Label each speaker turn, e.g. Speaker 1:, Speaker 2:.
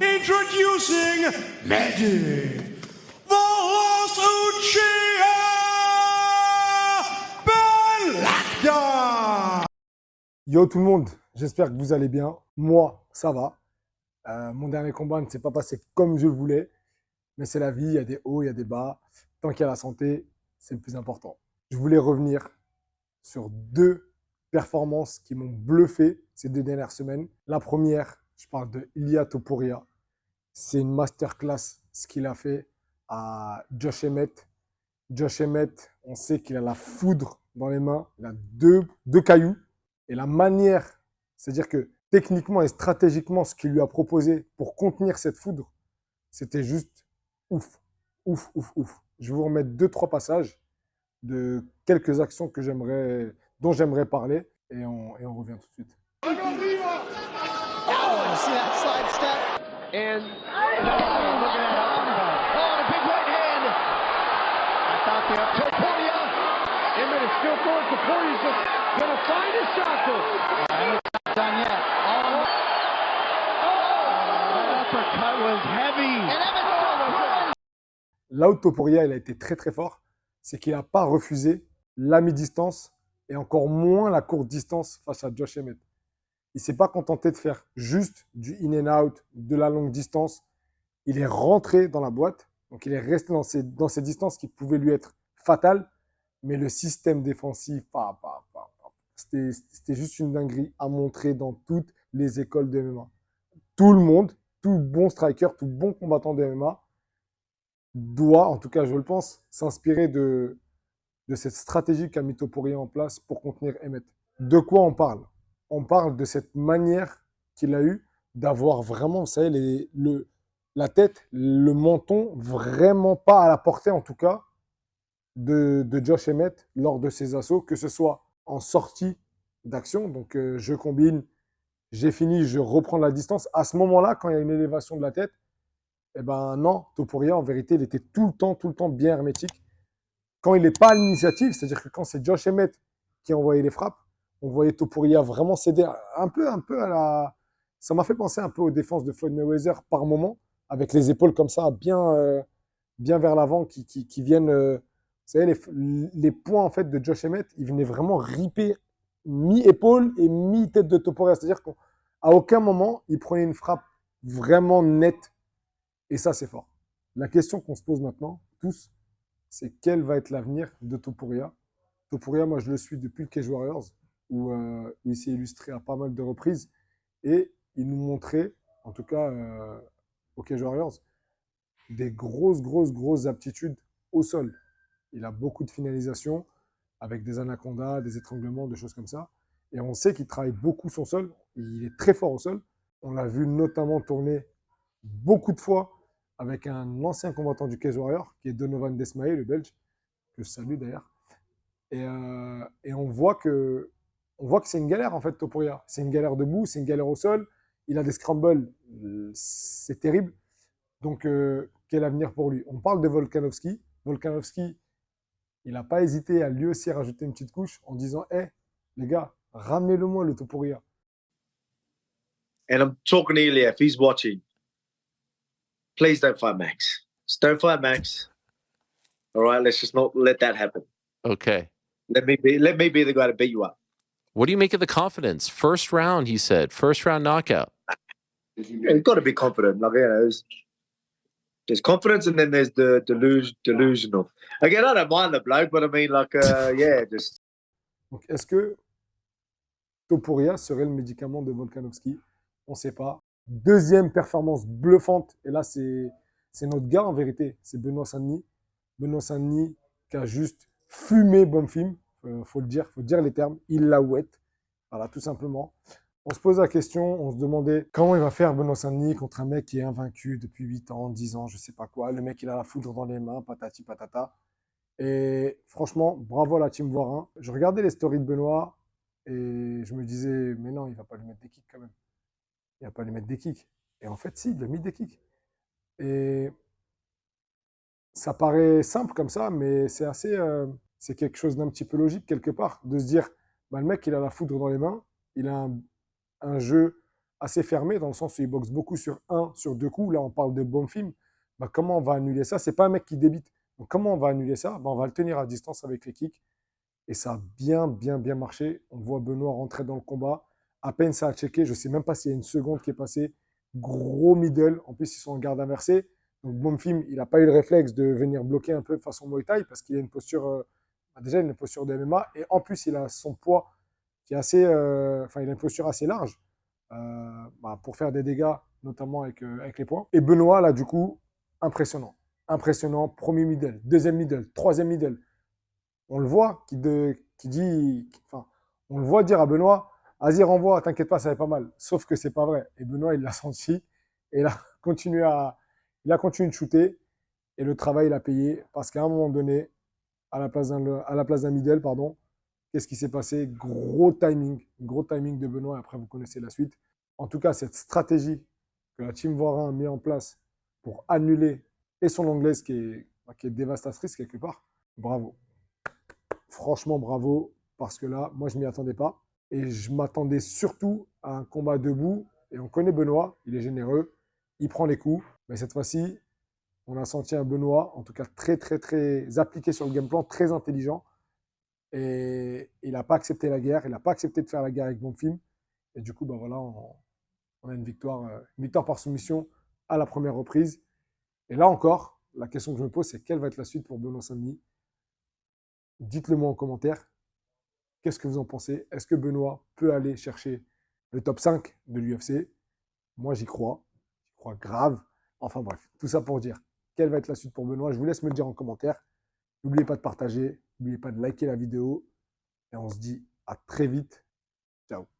Speaker 1: Introducing Mehdi, the Los Uchiha Belacta.
Speaker 2: Yo tout le monde, j'espère que vous allez bien. Moi, ça va. Mon dernier combat ne s'est pas passé comme je le voulais, mais c'est la vie, il y a des hauts, il y a des bas. Tant qu'il y a la santé, c'est le plus important. Je voulais revenir sur deux performances qui m'ont bluffé ces 2 dernières semaines. La première, je parle de Ilia Topuria. C'est une masterclass ce qu'il a fait à Josh Emmett. Josh Emmett, on sait qu'il a la foudre dans les mains. Il a deux cailloux. Et la manière, c'est-à-dire que techniquement et stratégiquement, ce qu'il lui a proposé pour contenir cette foudre, c'était juste ouf. Ouf, ouf, ouf. Je vais vous remettre 2-3 passages de quelques actions dont j'aimerais parler et on revient tout de suite.
Speaker 3: Oh, you see that sidestep? And look at that uppercut. Oh, a big right hand. That's out there. Topuria. Emmett is still going. Topuria's just going to find his shot. Emmett's not done yet. That uppercut was heavy. And Emmett still
Speaker 2: Là où Topuria il a été très très fort, c'est qu'il n'a pas refusé la mi-distance et encore moins la courte distance face à Josh Emmett. Il ne s'est pas contenté de faire juste du in and out, de la longue distance. Il est rentré dans la boîte, donc il est resté dans ces distances qui pouvaient lui être fatales, mais le système défensif, c'était juste une dinguerie à montrer dans toutes les écoles de MMA. Tout le monde, tout bon striker, tout bon combattant de MMA doit, en tout cas je le pense, s'inspirer de cette stratégie qu'a mis Topuria en place pour contenir Emmett. De quoi on parle? On parle de cette manière qu'il a eue d'avoir vraiment, vous savez, la tête, le menton, vraiment pas à la portée en tout cas de Josh Emmett lors de ses assauts, que ce soit en sortie d'action, donc je combine, j'ai fini, je reprends la distance. À ce moment-là, quand il y a une élévation de la tête, eh ben non, Topuria, en vérité, il était tout le temps bien hermétique. Quand il n'est pas à l'initiative, c'est-à-dire que quand c'est Josh Emmett qui envoyait les frappes, on voyait Topuria vraiment céder un peu à la... Ça m'a fait penser un peu aux défenses de Floyd Mayweather par moment, avec les épaules comme ça, bien vers l'avant, qui viennent... vous savez, les points en fait de Josh Emmett, ils venaient vraiment ripper mi-épaule et mi-tête de Topuria. C'est-à-dire qu'à aucun moment, il prenait une frappe vraiment nette. Et ça, c'est fort. La question qu'on se pose maintenant, tous, c'est quel va être l'avenir de Topuria. Topuria, moi, je le suis depuis le Cage Warriors, où il s'est illustré à pas mal de reprises. Et il nous montrait, en tout cas au Cage Warriors, des grosses aptitudes au sol. Il a beaucoup de finalisation avec des anacondas, des étranglements, des choses comme ça. Et on sait qu'il travaille beaucoup son sol. Il est très fort au sol. On l'a vu notamment tourner beaucoup de fois avec un ancien combattant du Cage Warrior, qui est Donovan Desmaé, le Belge, que je salue d'ailleurs. Et on voit que c'est une galère en fait, Topuria. C'est une galère debout, c'est une galère au sol. Il a des scrambles, c'est terrible. Donc, quel avenir pour lui? On parle de Volkanovski. Volkanovski, il n'a pas hésité à lui aussi rajouter une petite couche en disant hey, les gars, ramenez-le-moi le Topuria.
Speaker 4: And I'm talking to Ilya, if he's watching, please don't fight Max. Just don't fight Max. All right, let's just not let that happen.
Speaker 5: Okay.
Speaker 4: Let me be the guy to beat you up.
Speaker 5: What do you make of the confidence? First round, he said. First round knockout.
Speaker 4: Yeah, you've got to be confident. Like, there's confidence and then there's the delusional. Again, I don't mind the bloke, but I mean, just...
Speaker 2: Donc, est-ce que Topuria serait le médicament de Volkanovski? On ne sait pas. Deuxième performance bluffante, et là, c'est notre gars en vérité, c'est Benoît Saint-Denis. Benoît Saint-Denis qui a juste fumé Bonfim, faut dire les termes, il la ouette, voilà, tout simplement. On se pose la question, on se demandait comment il va faire Benoît Saint-Denis contre un mec qui est invaincu depuis 8 ans, 10 ans, je sais pas quoi. Le mec, il a la foudre dans les mains, patati patata. Et franchement, bravo à la team Voirin. Je regardais les stories de Benoît et je me disais, mais non, il va pas lui mettre des kicks quand même. Il va pas lui mettre des kicks. Et en fait, si, il lui a mis des kicks. Et ça paraît simple comme ça, mais c'est c'est quelque chose d'un petit peu logique quelque part, de se dire, bah, le mec, il a la foudre dans les mains, il a un jeu assez fermé, dans le sens où il boxe beaucoup sur un, sur deux coups. Là, on parle de bon film. Bah, comment on va annuler ça? C'est pas un mec qui débite. Donc, comment on va annuler ça? Bah, on va le tenir à distance avec les kicks. Et ça a bien, bien, bien marché. On voit Benoît rentrer dans le combat. À peine ça a checké. Je ne sais même pas s'il y a une seconde qui est passée. Gros middle. En plus, ils sont en garde inversée. Donc, Bonfim, il n'a pas eu le réflexe de venir bloquer un peu façon Muay Thai parce qu'il a une posture, déjà une posture de MMA. Et en plus, il a son poids qui est assez. Enfin, il a une posture assez large pour faire des dégâts, notamment avec les poings. Et Benoît, là, du coup, impressionnant. Impressionnant. Premier middle, deuxième middle, troisième middle. On le voit enfin, on le voit dire à Benoît, vas-y renvoie, t'inquiète pas, ça va être pas mal. Sauf que c'est pas vrai. Et Benoît, il l'a senti et il a continué de shooter et le travail, il a payé parce qu'à un moment donné, à la place d'un middle, pardon, qu'est-ce qui s'est passé? Gros timing de Benoît. Et après, vous connaissez la suite. En tout cas, cette stratégie que la Team Voirin a mis en place pour annuler et son anglaise qui est dévastatrice quelque part, bravo. Franchement, bravo, parce que là, moi, je ne m'y attendais pas. Et je m'attendais surtout à un combat debout. Et on connaît Benoît, il est généreux, il prend les coups. Mais cette fois-ci, on a senti un Benoît, en tout cas très, très, très appliqué sur le game plan, très intelligent. Et il n'a pas accepté la guerre, il n'a pas accepté de faire la guerre avec Bonfim. Et du coup, ben voilà, on a une victoire par soumission à la première reprise. Et là encore, la question que je me pose, c'est quelle va être la suite pour Benoît Saint-Denis? Dites-le moi en commentaire. Qu'est-ce que vous en pensez? Est-ce que Benoît peut aller chercher le top 5 de l'UFC? Moi, j'y crois. J'y crois grave. Enfin bref, tout ça pour dire quelle va être la suite pour Benoît. Je vous laisse me le dire en commentaire. N'oubliez pas de partager. N'oubliez pas de liker la vidéo. Et on se dit à très vite. Ciao.